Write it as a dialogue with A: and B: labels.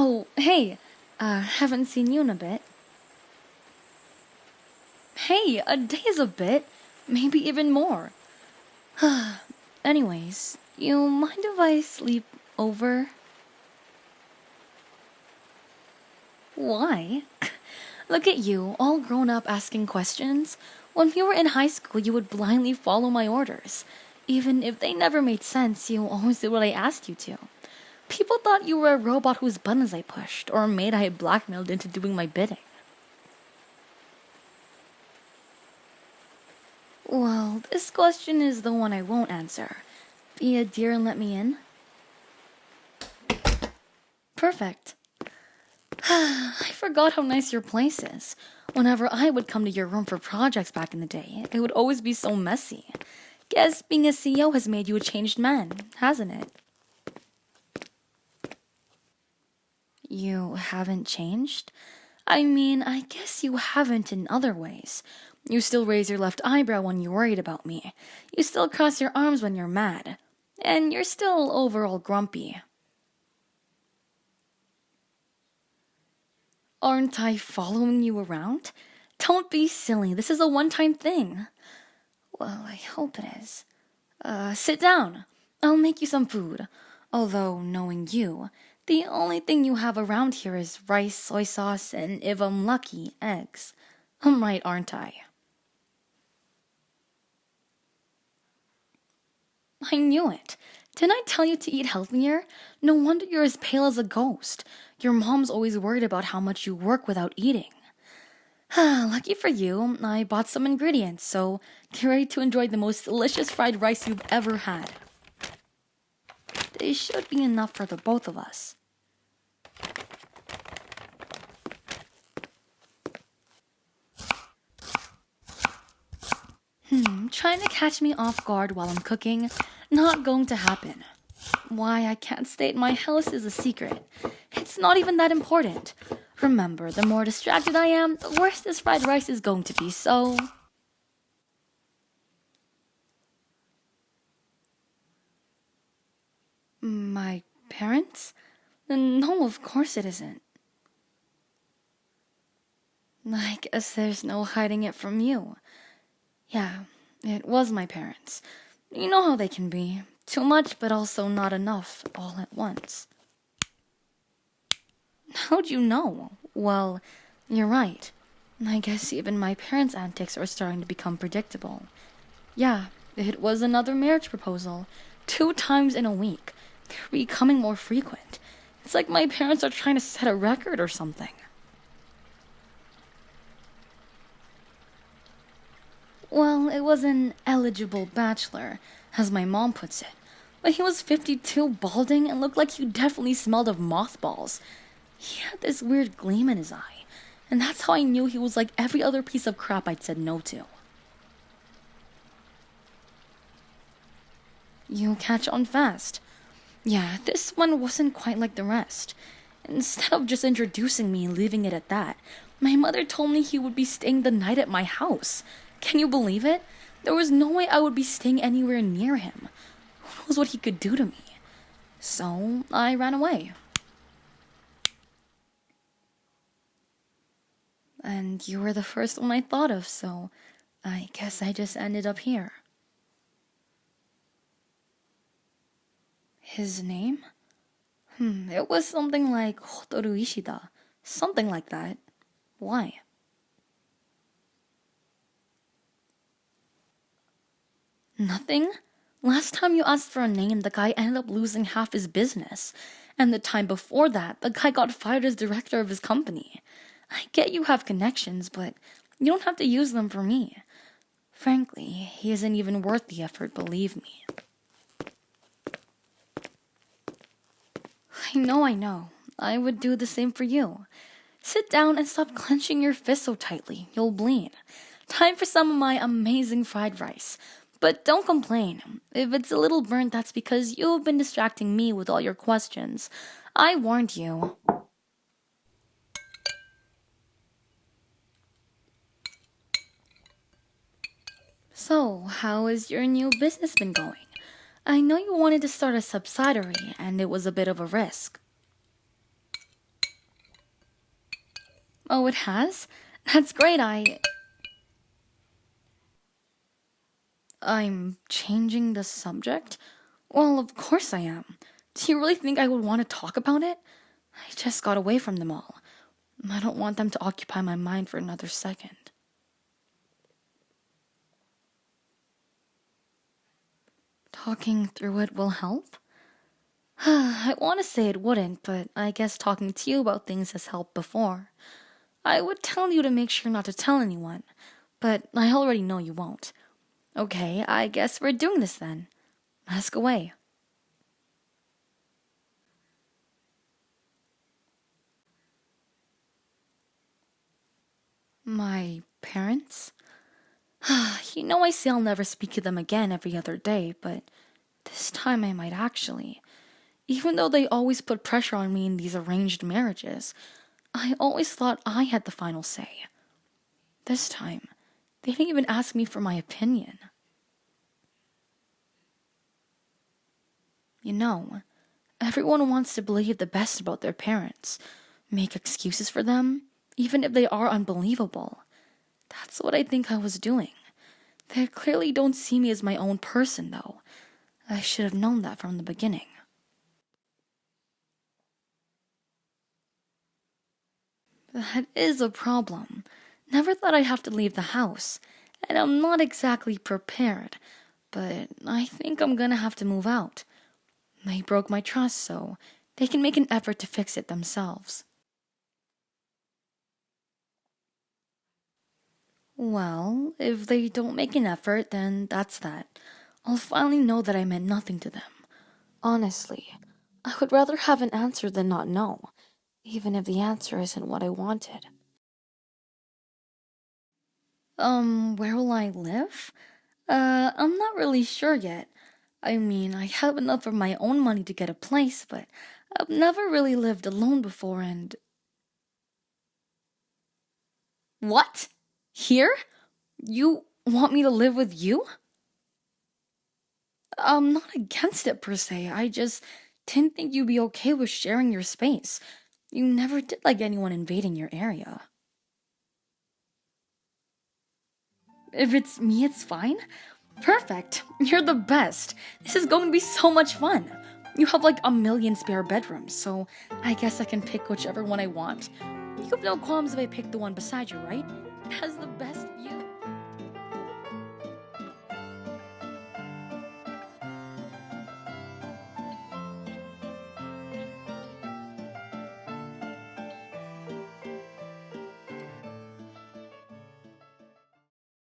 A: Oh, hey. Haven't seen you in a bit. Hey, a day is a bit. Maybe even more. Anyways, you mind if I sleep over? Why? Look at you, all grown up asking questions. When we were in high school, you would blindly follow my orders. Even if they never made sense, you always did what I asked you to. People thought you were a robot whose buttons I pushed, or a maid I had blackmailed into doing my bidding. Well, this question is the one I won't answer. Be a dear and let me in? Perfect. I forgot how nice your place is. Whenever I would come to your room for projects back in the day, it would always be so messy. Guess being a CEO has made you a changed man, hasn't it? You haven't changed? I mean, I guess you haven't in other ways. You still raise your left eyebrow when you're worried about me. You still cross your arms when you're mad. And you're still overall grumpy. Aren't I following you around? Don't be silly. This is a one-time thing. Well, I hope it is. Sit down. I'll make you some food. Although, knowing you, the only thing you have around here is rice, soy sauce, and if I'm lucky, eggs. I'm right, aren't I? I knew it. Didn't I tell you to eat healthier? No wonder you're as pale as a ghost. Your mom's always worried about how much you work without eating. Lucky for you, I bought some ingredients, so get ready to enjoy the most delicious fried rice you've ever had. They should be enough for the both of us. Trying to catch me off guard while I'm cooking? Not going to happen. Why I can't stay at my house is a secret. It's not even that important. Remember, the more distracted I am, the worse this fried rice is going to be, so... My parents? No, of course it isn't. I guess there's no hiding it from you. Yeah, it was my parents. You know how they can be. Too much, but also not enough, all at once. How'd you know? Well, you're right. I guess even my parents' antics are starting to become predictable. Yeah, it was another marriage proposal. 2 times in a week. They're becoming more frequent. It's like my parents are trying to set a record or something. Well, it was an eligible bachelor, as my mom puts it. But he was 52, balding, and looked like he definitely smelled of mothballs. He had this weird gleam in his eye, and that's how I knew he was like every other piece of crap I'd said no to. You catch on fast. Yeah, this one wasn't quite like the rest. Instead of just introducing me and leaving it at that, my mother told me he would be staying the night at my house. Can you believe it? There was no way I would be staying anywhere near him. Who knows what he could do to me? So I ran away. And you were the first one I thought of, so I guess I just ended up here. His name? It was something like Hotoru Ishida. Something like that. Why? Nothing? Last time you asked for a name, the guy ended up losing half his business. And the time before that, the guy got fired as director of his company. I get you have connections, but you don't have to use them for me. Frankly, he isn't even worth the effort, believe me. I know. I would do the same for you. Sit down and stop clenching your fist so tightly. You'll bleed. Time for some of my amazing fried rice. But don't complain. If it's a little burnt, that's because you've been distracting me with all your questions. I warned you. So, how has your new business been going? I know you wanted to start a subsidiary, and it was a bit of a risk. Oh, it has? That's great, I'm changing the subject? Well, of course I am. Do you really think I would want to talk about it? I just got away from them all. I don't want them to occupy my mind for another second. Talking through it will help? I want to say it wouldn't, but I guess talking to you about things has helped before. I would tell you to make sure not to tell anyone, but I already know you won't. Okay, I guess we're doing this then. Ask away. My parents? You know I say I'll never speak to them again every other day, but this time I might actually. Even though they always put pressure on me in these arranged marriages, I always thought I had the final say. This time, they didn't even ask me for my opinion. You know, everyone wants to believe the best about their parents, make excuses for them, even if they are unbelievable. That's what I think I was doing. They clearly don't see me as my own person, though. I should have known that from the beginning. That is a problem. Never thought I'd have to leave the house, and I'm not exactly prepared, but I think I'm gonna have to move out. They broke my trust, so they can make an effort to fix it themselves. Well, if they don't make an effort, then that's that. I'll finally know that I meant nothing to them. Honestly, I would rather have an answer than not know, even if the answer isn't what I wanted. Where will I live? I'm not really sure yet. I mean, I have enough of my own money to get a place, but I've never really lived alone before and. What? Here? You want me to live with you? I'm not against it per se. I just didn't think you'd be okay with sharing your space. You never did like anyone invading your area. If it's me, it's fine. Perfect. You're the best. This is going to be so much fun. You have like a million spare bedrooms, so I guess I can pick whichever one I want. You have no qualms if I pick the one beside you, right? It has the best